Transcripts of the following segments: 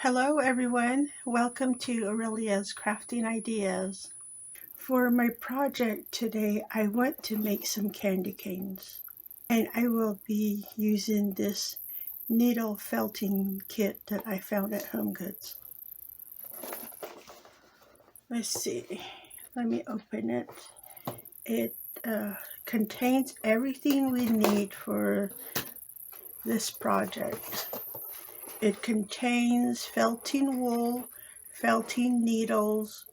Hello everyone, welcome to Aurelia's Crafting Ideas. For my project today, I want to make some candy canes. And I will be using this needle felting kit that I found at HomeGoods. Let's see, let me open it. It contains everything we need for this project. It contains felting wool, felting needles,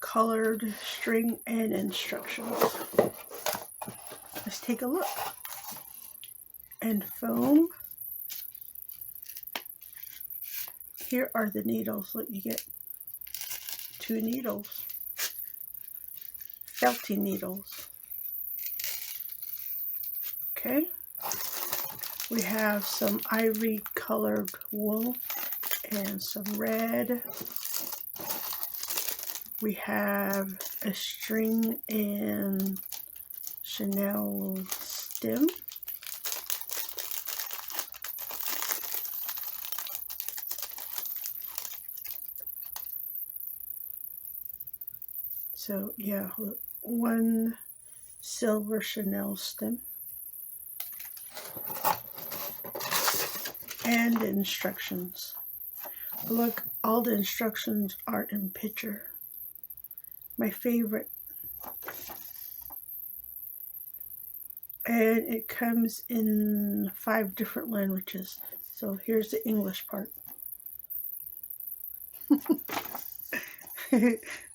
colored string, and instructions. Let's take a look. And foam. Here are the needles. Look, you get 2 needles. Felting needles. Okay. We have some ivory colored wool and some red. We have a string and chenille stem. So yeah, look, 1 silver chenille stem. And the instructions. Look, all the instructions are in picture. My favorite. And it comes in 5 different languages. So here's the English part.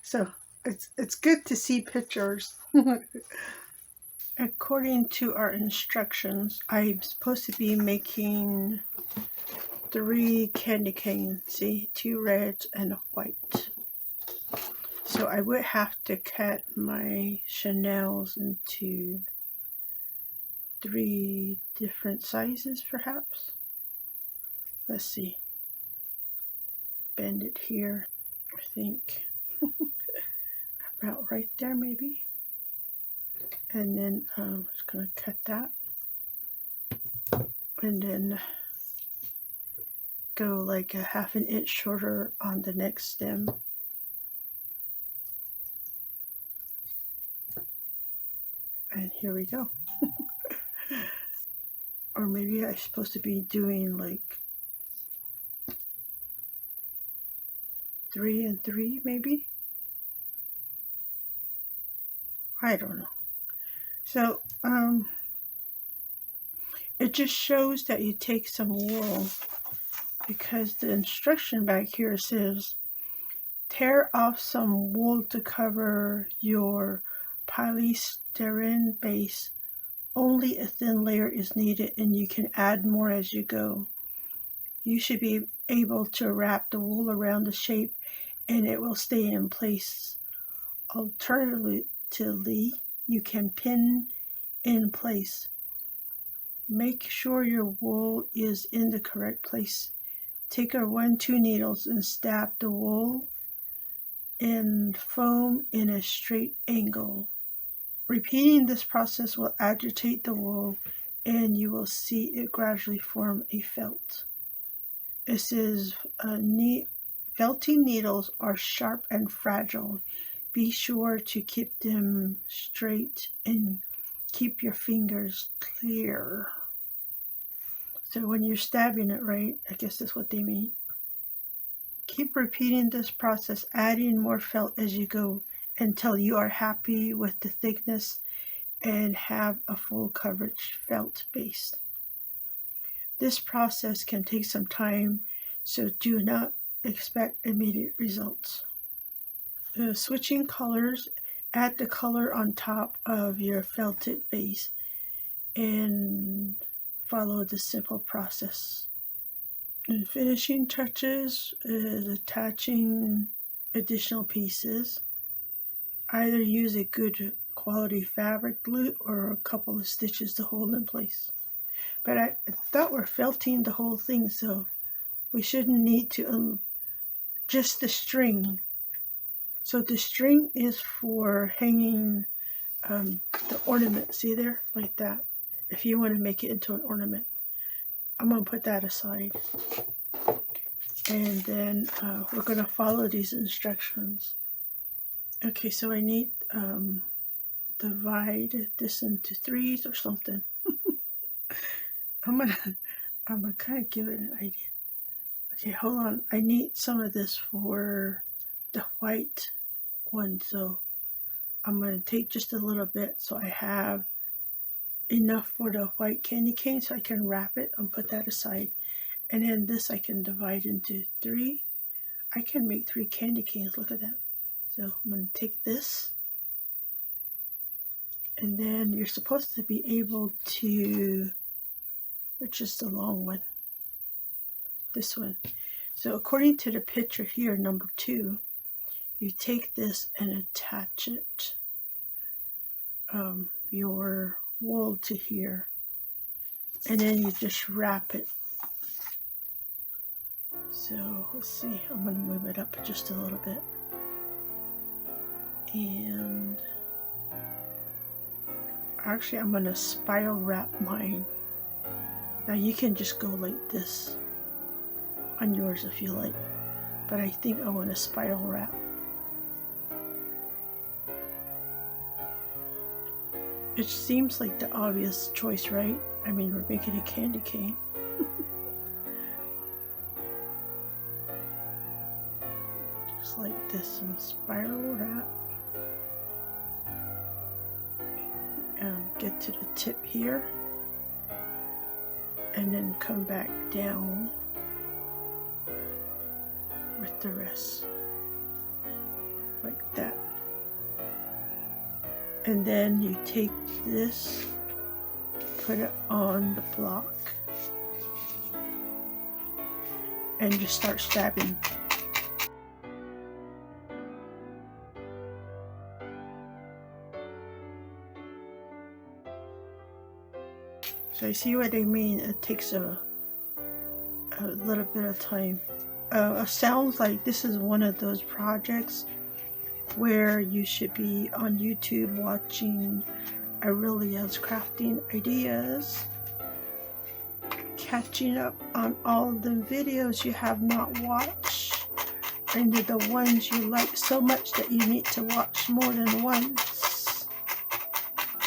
So it's good to see pictures. According to our instructions, I'm supposed to be making 3 candy canes. See, 2 reds and a white. So I would have to cut my chenilles into 3 different sizes, perhaps. Let's see. Bend it here, I think. About right there, maybe. And then I'm just going to cut that. And then go like a 1/2 inch shorter on the next stem. And here we go. Or maybe I'm supposed to be doing like 3 and 3, maybe? I don't know. So, it just shows that you take some wool, because the instruction back here says, tear off some wool to cover your polystyrene base. Only a thin layer is needed and you can add more as you go. You should be able to wrap the wool around the shape and it will stay in place. Alternatively, you can pin in place. Make sure your wool is in the correct place. Take our 1-2 needles and stab the wool and foam in a straight angle. Repeating this process will agitate the wool and you will see it gradually form a felt. It says felting needles are sharp and fragile. Be sure to keep them straight and keep your fingers clear. So when you're stabbing it, right, I guess that's what they mean. Keep repeating this process, adding more felt as you go until you are happy with the thickness and have a full coverage felt base. This process can take some time, so do not expect immediate results. Switching colors, add the color on top of your felted base and follow the simple process. And finishing touches is attaching additional pieces. Either use a good quality fabric glue or a couple of stitches to hold in place. But I thought we're felting the whole thing, so we shouldn't need to just the string. So the string is for hanging the ornament. See there? Like that. If you want to make it into an ornament. I'm going to put that aside. and then we're going to follow these instructions. Okay, so I need divide this into threes or something. I'm gonna kind of give it an idea. Okay, hold on. I need some of this for the white one, so I'm gonna take just a little bit so I have enough for the white candy cane so I can wrap it and put that aside. And then this I can divide into three. I can make 3 candy canes. Look at that. So I'm gonna take this, and then you're supposed to be able to, which is the long one, this one. So according to the picture here, number 2, you take this and attach it, your wool to here, and then you just wrap it. So let's see, I'm going to move it up just a little bit. And actually I'm going to spiral wrap mine. Now you can just go like this on yours if you like, but I think I want to spiral wrap. It seems like the obvious choice, right? I mean, we're making a candy cane. Just like this, and spiral wrap. Get to the tip here, and then come back down with the rest, like that. And then you take this, put it on the block, and just start stabbing. So you see what I mean? It takes a little bit of time. It sounds like this is one of those projects where you should be on YouTube watching Aurelia's crafting ideas, catching up on all the videos you have not watched, and the ones you like so much that you need to watch more than once.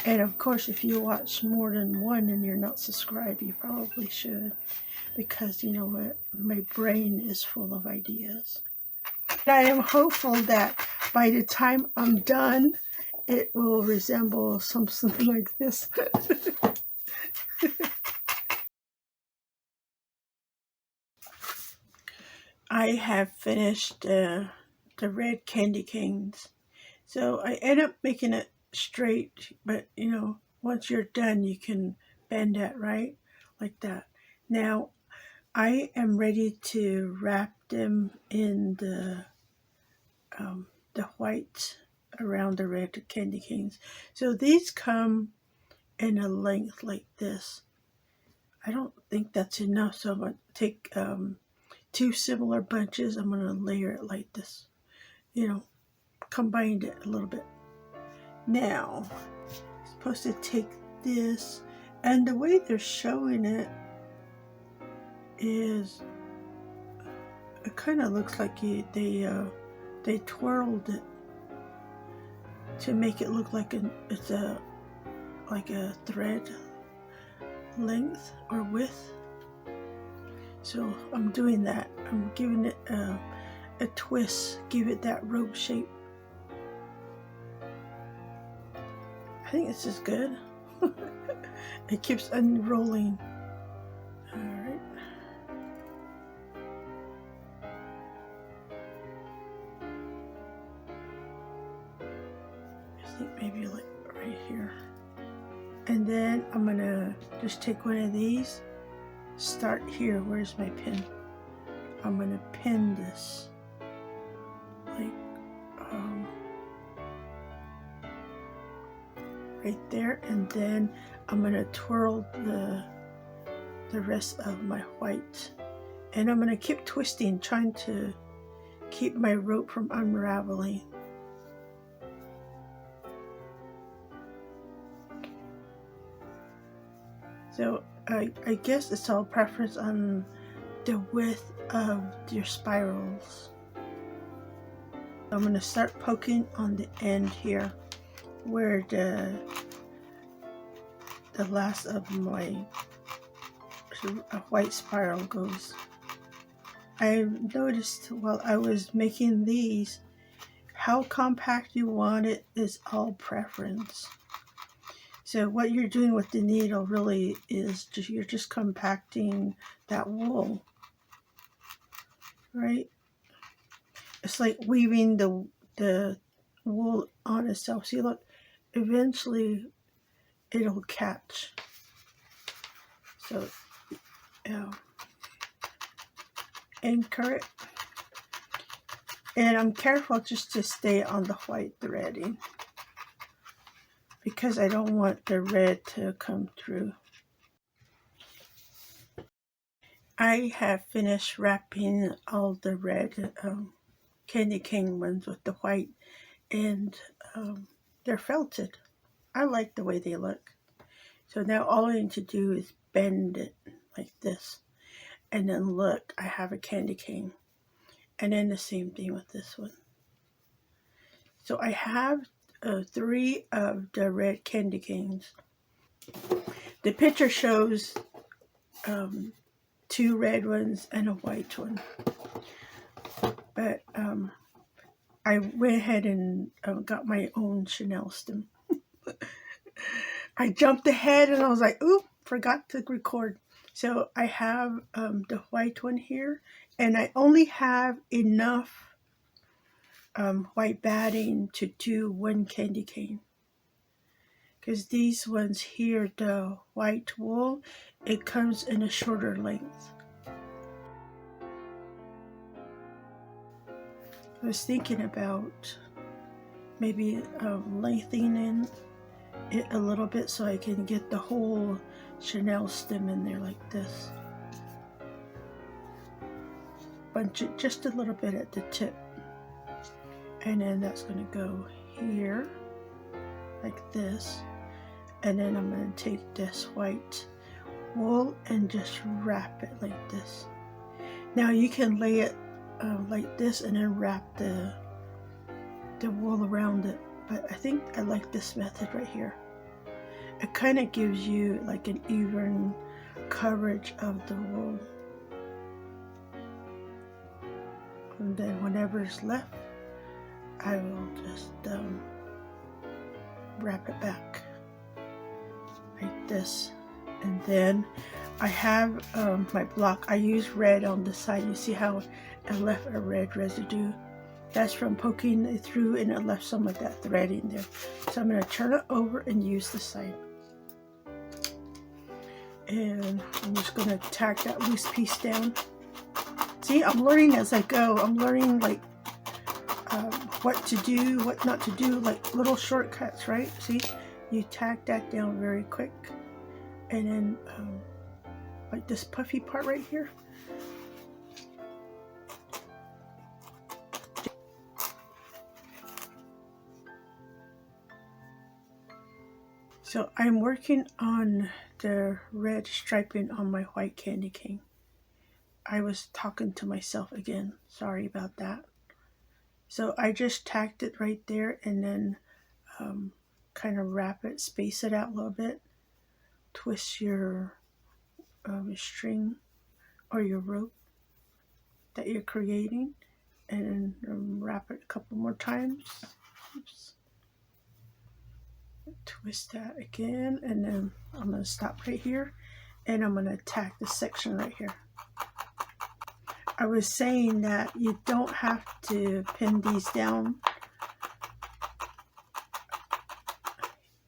And of course, if you watch more than one and you're not subscribed, you probably should, because you know what, my brain is full of ideas. I am hopeful that by the time I'm done, it will resemble something like this. I have finished the red candy canes. So I end up making it straight, but you know, once you're done, you can bend it, right? Like that. Now, I am ready to wrap them in the white around the red candy canes. So these come in a length like this. I don't think that's enough, so I'm going to take 2 similar bunches. I'm going to layer it like this, you know, combined it a little bit. Now, I'm supposed to take this, and the way they're showing it is, it kind of looks like they twirled it to make it look like it's a thread length or width. So I'm doing that. I'm giving it a twist, give it that rope shape. I think this is good. It keeps unrolling. Alright. I think maybe like right here. And then I'm gonna just take one of these, start here. Where's my pin? I'm gonna pin this like right there, and then I'm gonna twirl the rest of my white, and I'm gonna keep twisting, trying to keep my rope from unraveling. So I guess it's all preference on the width of your spirals. I'm going to start poking on the end here where the last of my white spiral goes. I noticed while I was making these, how compact you want it is all preference. So what you're doing with the needle really is you're just compacting that wool, right? It's like weaving the wool on itself. See, look, eventually it'll catch. So, anchor it. And I'm careful just to stay on the white threading because I don't want the red to come through. I have finished wrapping all the red candy cane ones with the white, and they're felted. I like the way they look. So now all I need to do is bend it like this. And then look, I have a candy cane. And then the same thing with this one. So I have 3 of the red candy canes. The picture shows 2 red ones and a white one. But I went ahead and got my own Chanel stem. I jumped ahead and I was like, oop, forgot to record. So I have the white one here, and I only have enough white batting to do 1 candy cane. Because these ones here, the white wool, it comes in a shorter length. I was thinking about maybe lengthening it a little bit so I can get the whole Chanel stem in there like this. Bunch it just a little bit at the tip. And then that's going to go here like this. And then I'm going to take this white wool and just wrap it like this. Now you can lay it like this and then wrap the wool around it. But I think I like this method right here. It kind of gives you like an even coverage of the wool. And then whatever's left, I will just wrap it back like this. And then I have my block. I use red on the side. You see how I left a red residue? That's from poking it through, and it left some of that thread in there. So I'm going to turn it over and use the side. And I'm just going to tack that loose piece down. See, I'm learning as I go. I'm learning like what to do, what not to do, like little shortcuts, right? See, you tack that down very quick. And then like this puffy part right here. So I'm working on the red striping on my white candy cane. I was talking to myself again. Sorry about that. So I just tacked it right there and then kind of wrap it, space it out a little bit, twist your string or your rope that you're creating, and then wrap it a couple more times. Oops. Twist that again, and then I'm going to stop right here and I'm going to tack this section right here. I was saying that you don't have to pin these down.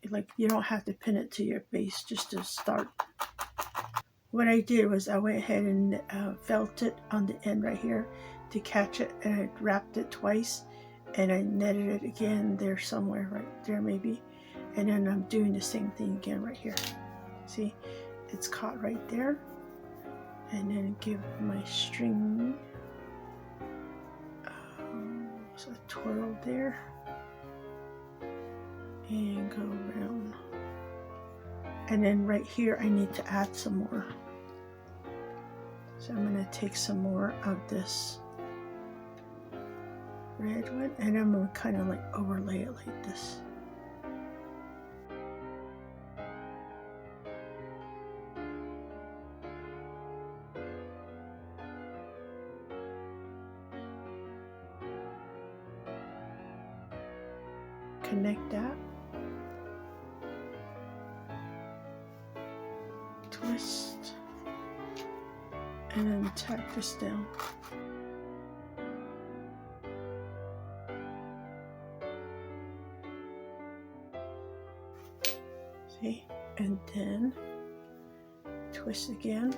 Like, you don't have to pin it to your base just to start. What I did was I went ahead and felt it on the end right here to catch it, and I wrapped it twice and I netted it again there somewhere right there maybe, and then I'm doing the same thing again right here. See, it's caught right there, and then give my string so a twirl there and go around, and then right here I need to add some more. So I'm going to take some more of this red one and I'm going to kind of like overlay it like this. Connect that. Twist. And then tack this down. See? And then twist again.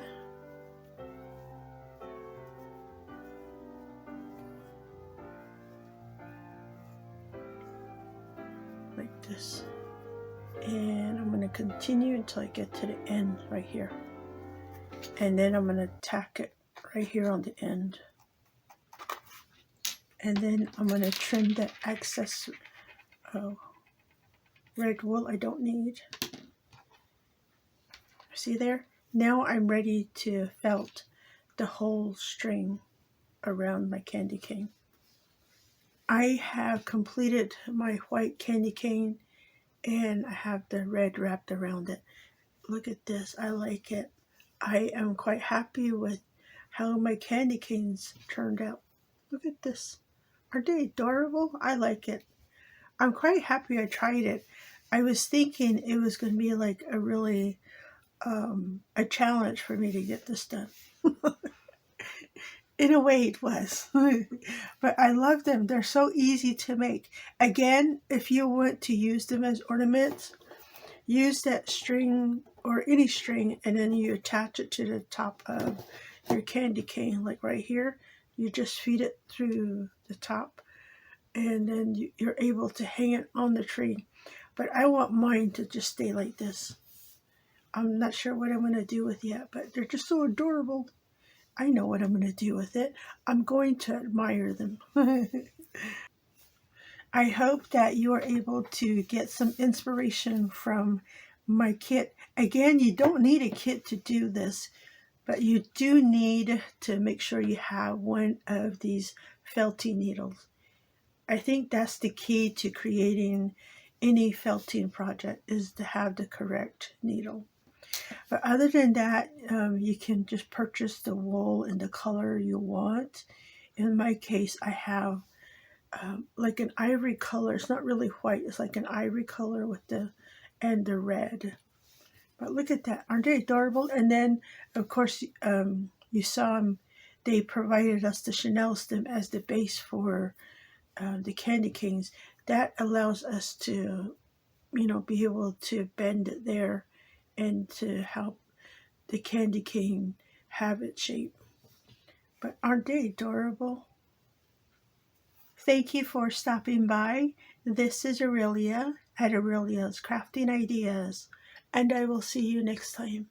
Like this. And I'm going to continue until I get to the end right here. And then I'm going to tack it right here on the end. And then I'm going to trim the excess red wool I don't need. See there? Now I'm ready to felt the whole string around my candy cane. I have completed my white candy cane and I have the red wrapped around it. Look at this. I like it. I am quite happy with how my candy canes turned out. Look at this. Aren't they adorable? I like it. I'm quite happy I tried it. I was thinking it was going to be like a really a challenge for me to get this done. In a way it was. But I love them. They're so easy to make. Again, if you want to use them as ornaments, use that string or any string and then you attach it to the top of your candy cane, like right here. You just feed it through the top and then you're able to hang it on the tree. But I want mine to just stay like this. I'm not sure what I'm going to do with it yet, but they're just so adorable. I know what I'm going to do with it. I'm going to admire them. I hope that you are able to get some inspiration from my kit. Again, you don't need a kit to do this, but you do need to make sure you have one of these felting needles. I think that's the key to creating any felting project, is to have the correct needle. But other than that, you can just purchase the wool in the color you want. In my case, I have like an ivory color. It's not really white. It's like an ivory color with the red. But look at that. Aren't they adorable? And then, of course, you saw them. They provided us the Chanel stem as the base for the candy canes. That allows us to, be able to bend it there and to help the candy cane have its shape. But aren't they adorable? Thank you for stopping by. This is Aurelia at Aurelia's Crafting Ideas, and I will see you next time.